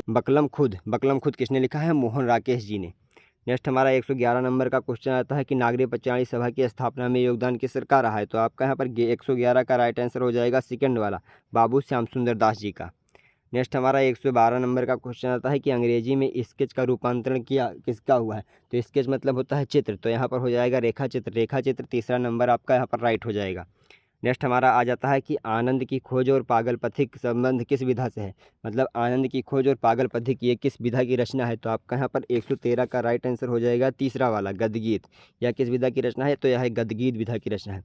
Speaker 1: बकलम खुद। बकलम खुद किसने लिखा है? मोहन राकेश जी ने। नेक्स्ट हमारा 111 नंबर का क्वेश्चन आता है कि नागरिक पंचायती सभा की स्थापना में योगदान किसका रहा है? तो आपका यहाँ पर 111 का राइट आंसर हो जाएगा सेकंड वाला, बाबू श्याम सुंदर दास जी का। नेक्स्ट हमारा 112 नंबर का क्वेश्चन आता है कि अंग्रेजी में स्केच का रूपांतरण किया किसका हुआ है? तो स्केच मतलब होता है चित्र, तो यहाँ पर हो जाएगा रेखा चित्र। रेखा चित्र तीसरा नंबर आपका यहाँ पर राइट हो जाएगा। नेक्स्ट हमारा आ जाता है कि आनंद की खोज और पागल पथिक संबंध किस विधा से है? मतलब आनंद की खोज और पागल पथिक ये किस विधा की रचना है? तो आपका यहाँ पर 113 का राइट आंसर हो जाएगा तीसरा वाला, गद्यगीत। यह किस विधा की रचना है? तो यह गद्यगीत विधा की रचना है।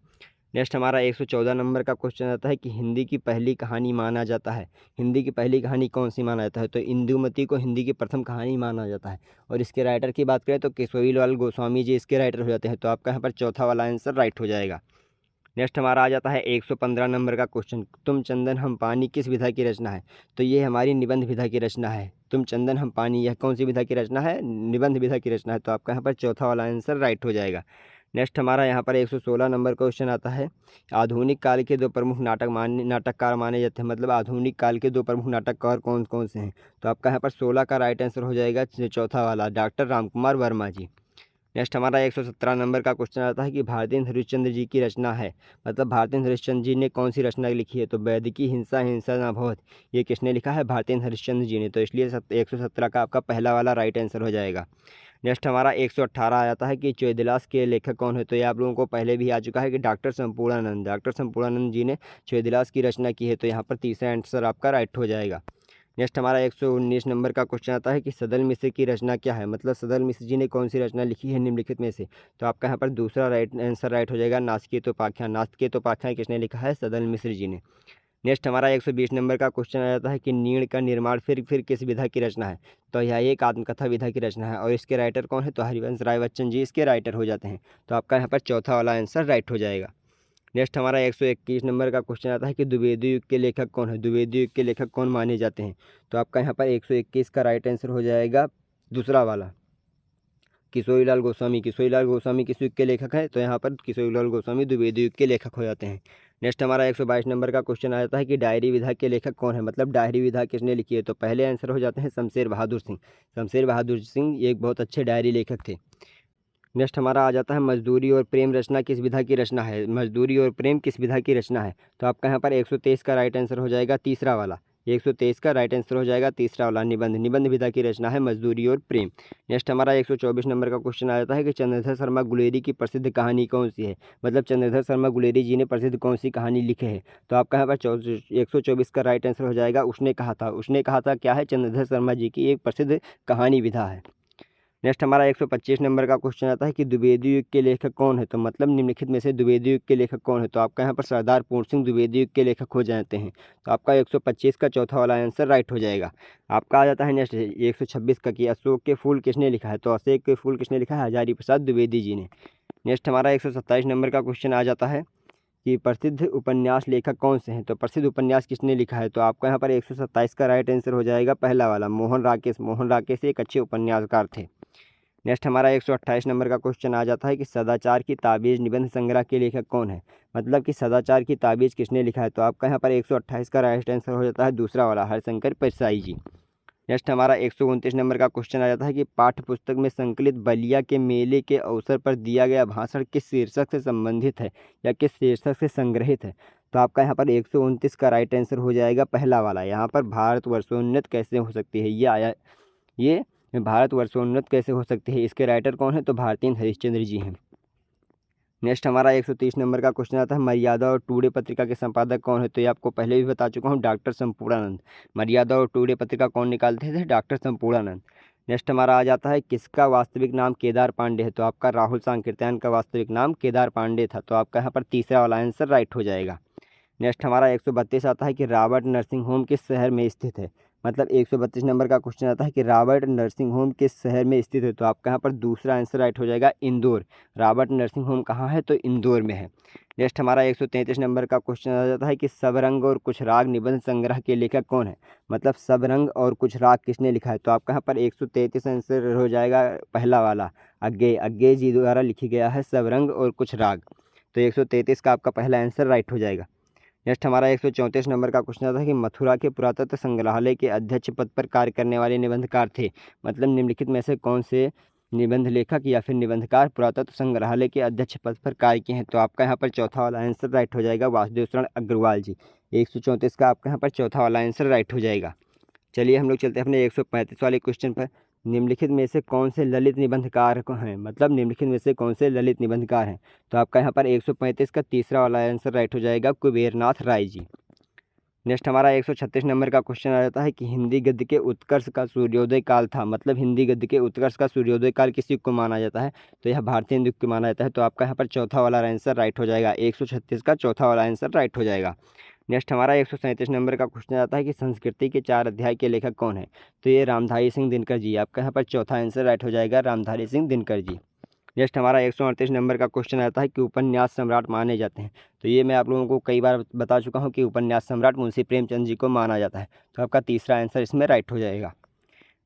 Speaker 1: नेक्स्ट हमारा 114 नंबर का क्वेश्चन आता है कि हिंदी की पहली कहानी माना जाता है। हिंदी की पहली कहानी कौन सी माना जाता है? तो इंदुमती को हिंदी की प्रथम कहानी माना जाता है। और इसके राइटर की बात करें तो किशोरीलाल गोस्वामी जी इसके राइटर हो जाते हैं। तो आपका यहाँ पर चौथा वाला आंसर राइट हो जाएगा। नेक्स्ट हमारा आ जाता है 115 नंबर का क्वेश्चन, तुम चंदन हम पानी किस विधा की रचना है? तो ये हमारी निबंध विधा की रचना है। तुम चंदन हम पानी, यह कौन सी विधा की रचना है? निबंध विधा की रचना है। तो आपका यहाँ पर चौथा वाला आंसर राइट हो जाएगा। नेक्स्ट हमारा यहाँ पर 116 नंबर क्वेश्चन आता है, आधुनिक काल के दो प्रमुख नाटककार माने जाते हैं। मतलब आधुनिक काल के दो प्रमुख नाटककार कौन कौन से हैं? तो आपका यहाँ पर 16 का राइट आंसर हो जाएगा चौथा वाला, डॉक्टर रामकुमार वर्मा जी। नेक्स्ट हमारा 117 नंबर का क्वेश्चन आता है कि भारतेंद्र हरिश्चंद्र जी की रचना है। मतलब भारतेंद्र हरिश्चंद्र जी ने कौन सी रचना लिखी है? तो वैदिकी हिंसा हिंसा न भवत, ये किसने लिखा है? भारतेंद्र हरिश्चंद्र जी ने। तो इसलिए 117 का आपका पहला वाला राइट आंसर हो जाएगा। नेक्स्ट हमारा 118 आ जाता है कि चौदिलास के लेखक कौन है? तो ये आप लोगों को पहले भी आ चुका है कि डॉक्टर संपूर्णानंद। डॉक्टर संपूर्णानंद जी ने चौदिलास की रचना की है। तो यहाँ पर तीसरा आंसर आपका राइट हो जाएगा। नेक्स्ट हमारा 119 नंबर का क्वेश्चन आता है कि सदल मिश्र की रचना क्या है? मतलब सदल मिश्र जी ने कौन सी रचना लिखी है निम्नलिखित में से? तो आपका यहाँ पर दूसरा राइट आंसर राइट हो जाएगा, नासिकेतोपाख्यान। नासिकेतोपाख्यान किसने लिखा है? सदल मिश्र जी ने। नेक्स्ट हमारा 120 नंबर का क्वेश्चन आ जाता है कि नीड़ का निर्माण फिर किस विधा की रचना है? तो यह एक आत्मकथा विधा की रचना है। और इसके राइटर कौन है? तो हरिवंश राय बच्चन जी इसके राइटर हो जाते हैं। तो आपका यहाँ पर चौथा वाला आंसर राइट हो जाएगा। नेक्स्ट हमारा 121 नंबर का क्वेश्चन आता है कि द्विवेदी युग के लेखक कौन है? द्विवेदी युग के लेखक कौन माने जाते हैं? तो आपका यहाँ पर 121 का राइट आंसर हो जाएगा दूसरा वाला, किशोरीलाल गोस्वामी। किशोरीलाल गोस्वामी किस युग के लेखक हैं? तो यहाँ पर किशोरीलाल गोस्वामी द्विवेदी युग के लेखक हो जाते हैं। नेक्स्ट हमारा 122 नंबर का क्वेश्चन आ जाता है कि डायरी विधा के लेखक कौन है? मतलब डायरी विधा किसने लिखी है? तो पहले आंसर हो जाते हैं शमशेर बहादुर सिंह। शमशेर बहादुर सिंह एक बहुत अच्छे डायरी लेखक थे। नेक्स्ट हमारा आ जाता है मजदूरी और प्रेम रचना किस विधा की रचना है? मजदूरी और प्रेम किस विधा की रचना है? तो आपका यहाँ पर 123 का राइट आंसर हो जाएगा तीसरा वाला। 123 का राइट आंसर हो जाएगा तीसरा वाला, निबंध विधा की रचना है मजदूरी और प्रेम। नेक्स्ट हमारा 124 नंबर का क्वेश्चन आ जाता है कि चंद्रधर शर्मा गुलेरी की प्रसिद्ध कहानी कौन सी है? मतलब चंद्रधर शर्मा गुलेरी जी ने प्रसिद्ध कौन सी कहानी लिखे है? तो आपका यहाँ पर 124 का राइट आंसर हो जाएगा उसने कहा था। उसने कहा था क्या है? चंद्रधर शर्मा जी की एक प्रसिद्ध कहानी विधा है। नेक्स्ट हमारा 125 नंबर का क्वेश्चन आता है कि द्विवेदी युग के लेखक कौन है? तो मतलब निम्नलिखित में से द्विवेदी युग के लेखक कौन है? तो आपका यहाँ पर सरदार पूर्ण सिंह द्विवेदी युग के लेखक हो जाते हैं। तो आपका 125 का चौथा वाला आंसर राइट हो जाएगा। आपका आ जाता है नेक्स्ट 126 का कि अशोक के फूल किसने लिखा है? तो अशोक के फूल किसने लिखा है? हजारी प्रसाद द्विवेदी जी ने। नेक्स्ट हमारा 127 नंबर का क्वेश्चन आ जाता है कि प्रसिद्ध उपन्यास लेखक कौन से हैं? तो प्रसिद्ध उपन्यास किसने लिखा है? तो आपका यहाँ पर 127 का राइट आंसर हो जाएगा पहला वाला, मोहन राकेश। मोहन राकेश एक अच्छे उपन्यासकार थे। नेक्स्ट हमारा 128 नंबर का क्वेश्चन आ जाता है कि सदाचार की ताबीज़ निबंध संग्रह के लेखक कौन है। मतलब कि सदाचार की ताबीज़ किसने लिखा है। तो आपका यहाँ पर 128 का राइट आंसर हो जाता है दूसरा वाला, हरिशंकर परसाई जी। नेक्स्ट हमारा 129 नंबर का क्वेश्चन आ जाता है कि पाठ्य पुस्तक में संकलित बलिया के मेले के अवसर पर दिया गया भाषण किस शीर्षक से संबंधित है या किस शीर्षक से संग्रहित है। तो आपका यहाँ पर 129 का राइट आंसर हो जाएगा पहला वाला। यहाँ पर भारत वर्षोन्नत कैसे हो सकती है ये आया, ये भारत वर्षोन्नत कैसे हो सकती है, इसके राइटर कौन है। तो भारतेंद्र हरिश्चंद्र जी हैं। नेक्स्ट हमारा 130 नंबर का क्वेश्चन आता है मर्यादा और टुडे पत्रिका के संपादक कौन है। तो ये आपको पहले भी बता चुका हूँ, डॉक्टर संपूर्णानंद। मर्यादा और टुडे पत्रिका कौन निकालते थे, डॉक्टर संपूर्णानंद। नेक्स्ट हमारा आ जाता है किसका वास्तविक नाम केदार पांडे है। तो आपका राहुल सांकृत्यायन का वास्तविक नाम केदार पांडे था। तो आपका यहाँ पर तीसरा वाला आंसर राइट हो जाएगा। नेक्स्ट हमारा 132 आता है कि रॉबर्ट नर्सिंग होम किस शहर में स्थित है। मतलब 132 नंबर का क्वेश्चन आता है कि रॉबर्ट नर्सिंग होम किस शहर में स्थित है। तो आपका यहाँ पर दूसरा आंसर राइट हो जाएगा इंदौर। रॉबर्ट नर्सिंग होम कहाँ है, तो इंदौर में है। नेक्स्ट हमारा 133 नंबर का क्वेश्चन आ जाता है कि सब रंग और कुछ राग निबंध संग्रह के लेखक कौन है। मतलब सब रंग और कुछ राग किसने लिखा है। तो आपका यहाँ पर 133 आंसर हो जाएगा पहला वाला, अज्ञे जी द्वारा लिखी गया है सब रंग और कुछ राग। तो 133 का आपका पहला आंसर राइट हो जाएगा। नेक्स्ट हमारा 134 नंबर का क्वेश्चन आता है कि मथुरा के पुरातत्व संग्रहालय के अध्यक्ष पद पर कार्य करने वाले निबंधकार थे। मतलब निम्नलिखित में से कौन से निबंध लेखक या फिर निबंधकार पुरातत्व संग्रहालय के अध्यक्ष पद पर कार्य किए हैं। तो आपका यहाँ पर चौथा वाला आंसर राइट हो जाएगा वासुदेव शरण अग्रवाल जी। 134 का आपका यहाँ पर चौथा वाला आंसर राइट हो जाएगा। चलिए हम लोग चलते हैं अपने 135 वाले क्वेश्चन पर। निम्नलिखित में से कौन से ललित निबंधकार हैं। मतलब निम्नलिखित में से कौन से ललित निबंधकार हैं। तो आपका यहाँ पर 135 का तीसरा वाला आंसर राइट हो जाएगा कुबेरनाथ राय जी। नेक्स्ट हमारा 136 नंबर का क्वेश्चन आ जाता है कि हिंदी गद्य के उत्कर्ष का सूर्योदय काल था। मतलब हिंदी गद्य के उत्कर्ष का सूर्योदय काल किसी को माना जाता है। तो यह भारतेंदु को माना जाता है। तो आपका यहाँ पर चौथा वाला आंसर राइट हो जाएगा। 136 का चौथा वाला आंसर राइट हो जाएगा। नेक्स्ट हमारा 137 नंबर का क्वेश्चन आता है कि संस्कृति के 4 अध्याय के लेखक कौन है। तो ये रामधारी सिंह दिनकर जी। आपका यहाँ पर चौथा आंसर राइट हो जाएगा रामधारी सिंह दिनकर जी। नेक्स्ट हमारा 138 नंबर का क्वेश्चन आता है कि उपन्यास सम्राट माने जाते हैं। तो ये मैं आप लोगों को कई बार बता चुका हूँ कि उपन्यास सम्राट मुंशी प्रेमचंद जी को माना जाता है। तो आपका तीसरा आंसर इसमें राइट हो जाएगा।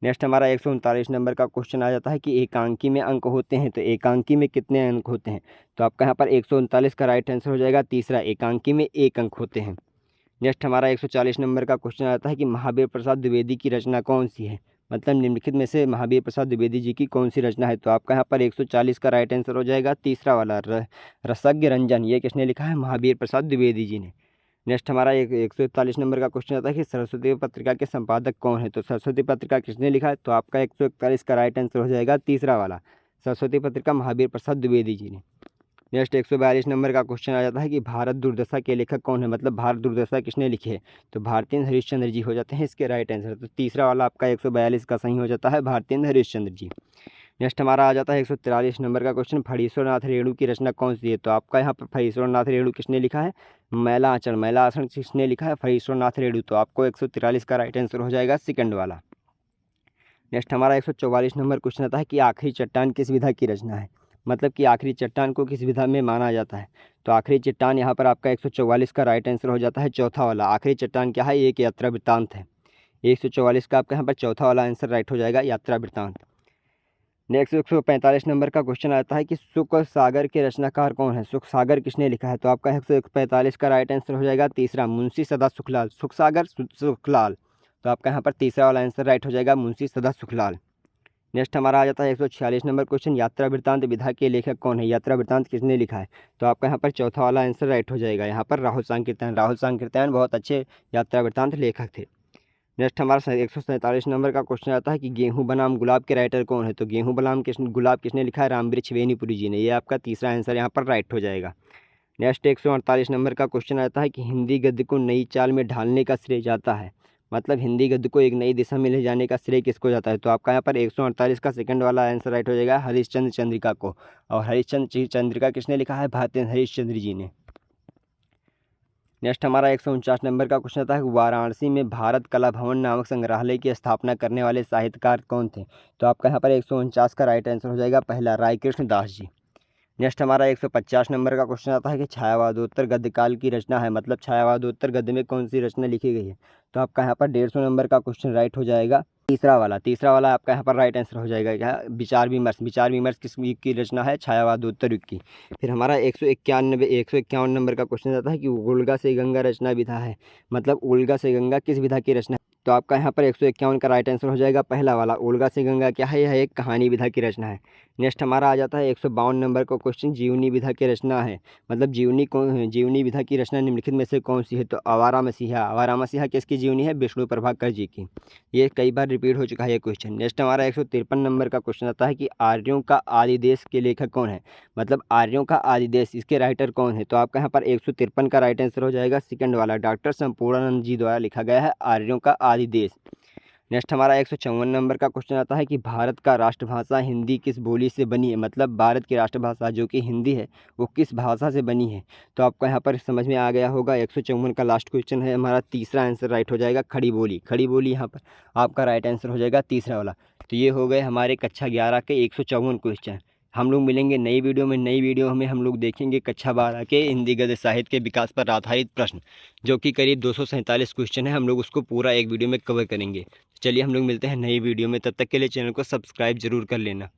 Speaker 1: नेक्स्ट हमारा 139 नंबर का क्वेश्चन आ जाता है कि एकांकी में अंक होते हैं। तो एकांकी में कितने अंक होते हैं। तो आपका यहाँ पर 139 का राइट आंसर हो जाएगा तीसरा, एकांकी में 1 अंक होते हैं। नेक्स्ट हमारा 140 नंबर का क्वेश्चन आता है कि महावीर प्रसाद द्विवेदी की रचना कौन सी है। मतलब निम्नलिखित में से महावीर प्रसाद द्विवेदी जी की कौन सी रचना है। तो आपका यहाँ पर 140 का राइट आंसर हो जाएगा तीसरा वाला, रसज्ञ रंजन। ये किसने लिखा है, महावीर प्रसाद द्विवेदी जी ने। नेक्स्ट हमारा 141 नंबर का क्वेश्चन आता है कि सरस्वती पत्रिका के संपादक कौन है। तो सरस्वती पत्रिका किसने लिखा है। तो आपका 141 का राइट आंसर हो जाएगा तीसरा वाला, सरस्वती पत्रिका महावीर प्रसाद द्विवेदी जी ने। नेक्स्ट 142 नंबर का क्वेश्चन आ जाता है कि भारत दुर्दशा के लेखक कौन है। मतलब भारत दुर्दशा किसने लिखी है। तो भारतेंद्र हरिश्चंद्र जी हो जाते हैं इसके राइट आंसर। तो तीसरा वाला आपका 142 का सही हो जाता है भारतेंद्र हरिश्चंद्र जी। नेक्स्ट हमारा आ जाता है 143 नंबर का क्वेश्चन, फणीश्वरनाथ रेणु की रचना कौन सी है। तो आपका यहाँ पर फणीश्वरनाथ रेणु किसने लिखा है, मैला आचरण। मैला आचरण किसने लिखा है, फणीश्वरनाथ रेणु। तो आपको 143 का राइट आंसर हो जाएगा सेकंड वाला। नेक्स्ट हमारा 144 नंबर क्वेश्चन आता है कि आखिरी चट्टान किस विधा की रचना है। मतलब कि आखिरी चट्टान को किस विधा में माना जाता है। तो आखिरी चट्टान यहाँ पर आपका 144 का राइट आंसर हो जाता है चौथा वाला। आखिरी चट्टान क्या है, एक यात्रा वृत्तांत है। 144 का आपका यहाँ पर चौथा वाला आंसर राइट हो जाएगा यात्रा वृत्तांत। नेक्स्ट 145 नंबर का क्वेश्चन आता है कि सुख सागर के रचनाकार कौन है। सुख सागर किसने लिखा है। तो आपका 145 का राइट आंसर हो जाएगा तीसरा, मुंशी सदा सुखलाल। सुख सागर सुखलाल। तो आपका यहाँ पर तीसरा वाला आंसर राइट हो जाएगा मुंशी सदा सुखलाल। नेक्स्ट हमारा आ जाता है 146 नंबर क्वेश्चन, यात्रा वृत्तांत विधा के लेखक कौन है। यात्रा वृत्तांत किसने लिखा है। तो आपका यहाँ पर चौथा वाला आंसर राइट हो जाएगा यहाँ पर राहुल सांकृत्यायन। राहुल सांकृत्यायन बहुत अच्छे यात्रा वृत्तांत लेखक थे। नेक्स्ट हमारा 147 नंबर का क्वेश्चन आता है कि गेहूं बनाम गुलाब के राइटर कौन है। तो गेहूं बनाम गुलाब किसने लिखा है, रामवृक्ष वेणीपुरी जी ने। ये आपका तीसरा आंसर यहाँ पर राइट हो जाएगा। नेक्स्ट 148 नंबर का क्वेश्चन आता है कि हिंदी गद्य को नई चाल में ढालने का श्रेय जाता है। मतलब हिंदी गद्य को एक नई दिशा में ले जाने का श्रेय किसको जाता है। तो आपका यहाँ पर 148 का सेकंड वाला आंसर राइट हो जाएगा हरिश्चंद्र चंद्रिका को। और हरिश्चंद्र चंद्रिका किसने लिखा है, भारतेंद्र हरिश्चंद्र जी ने। नेक्स्ट हमारा 149 नंबर का क्वेश्चन आता है वाराणसी में भारत कला भवन नामक संग्रहालय की स्थापना करने वाले साहित्यकार कौन थे। तो आपका यहाँ पर 149 का राइट आंसर हो जाएगा पहला, राय कृष्ण दास जी। नेक्स्ट हमारा 150 नंबर का क्वेश्चन आता है कि छायावादोत्तर गद्यकाल की रचना है। मतलब छायावादोत्तर गद्य में कौन सी रचना लिखी गई है। तो आपका यहाँ पर 150 नंबर का क्वेश्चन राइट हो जाएगा तीसरा वाला आपका यहाँ पर राइट आंसर हो जाएगा क्या, विचार विमर्श किस युग की रचना है, छायावादोत्तर युग की। फिर हमारा 151 नंबर का क्वेश्चन आता है कि ओल्गा से गंगा रचना विधा है, मतलब ओल्गा से गंगा किस विधा की रचना है। तो आपका यहाँ पर 151 का राइट आंसर हो जाएगा पहला वाला, ओल्गा से गंगा क्या है, यह एक कहानी विधा की रचना है। नेक्स्ट हमारा आ जाता है 152 नंबर का क्वेश्चन, जीवनी विधा की रचना है, मतलब जीवनी विधा की रचना निम्नलिखित में से कौन सी है। तो आवारा मसीहा किसकी जीवनी है, विष्णु प्रभाकर जी की। ये कई बार रिपीट हो चुका है ये क्वेश्चन। नेक्स्ट हमारा 153 नंबर का क्वेश्चन आता है कि आर्यों का आदि देश के लेखक कौन है, मतलब आर्यों का आदि देश इसके राइटर कौन है। तो आपका यहाँ पर 153 का राइट आंसर हो जाएगा सेकंड वाला, डॉक्टर संपूर्णानंद जी द्वारा लिखा गया है आर्यों का आदि देश। नेक्स्ट हमारा 154 नंबर का क्वेश्चन आता है कि भारत का राष्ट्रभाषा हिंदी किस बोली से बनी है, मतलब भारत की राष्ट्रभाषा जो कि हिंदी है वो किस भाषा से बनी है। तो आपको यहाँ पर समझ में आ गया होगा। 154 का लास्ट क्वेश्चन है हमारा, तीसरा आंसर राइट हो जाएगा खड़ी बोली यहाँ पर आपका राइट आंसर हो जाएगा तीसरा वाला। तो ये हो गए हमारे कक्षा 11 के 154 क्वेश्चन। हम लोग मिलेंगे नई वीडियो में हम लोग देखेंगे कक्षा 12 के हिंदी गद्य साहित्य के विकास पर आधारित प्रश्न, जो कि करीब 247 क्वेश्चन है। हम लोग उसको पूरा एक वीडियो में कवर करेंगे। चलिए हम लोग मिलते हैं नई वीडियो में, तब तक के लिए चैनल को सब्सक्राइब जरूर कर लेना।